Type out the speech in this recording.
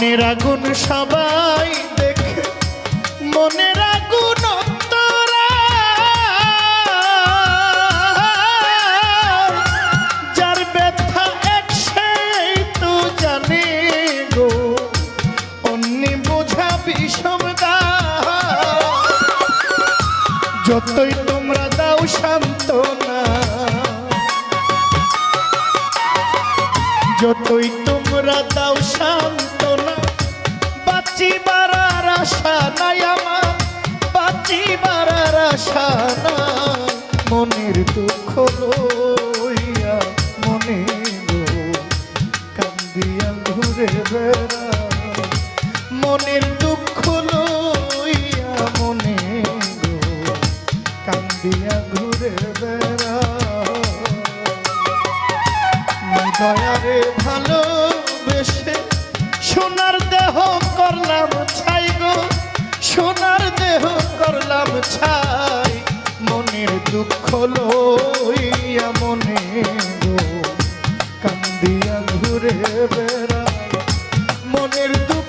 মনের আগুন সবাই দেখে মনের আগুন অন্তরা যার ব্যথা এক সেই তো জানে গো অন্যে বোঝা বিষমদা যতই তোমরা দাও সান্ত্বনা যতই তোমরা দাও সান্ত্বনা বাঁচিবার আর আশা নাই আমার বাঁচিবার আর আশা নাই মনের দুঃখ লইয়া মনে গো কান্দিয়া ঘুরে বেড়া মনের দুঃখ লইয়া মনে গো কান্দিয়া ঘুরে বেড়া দয়ারে ভালোবেসে সোনার দেহ করলাম ছাই গো সোনার দেহ করলাম ছাই মনের দুঃখ লইয়া মনে গো কান্দিয়া ঘুরে বেড়া মনের দুঃখ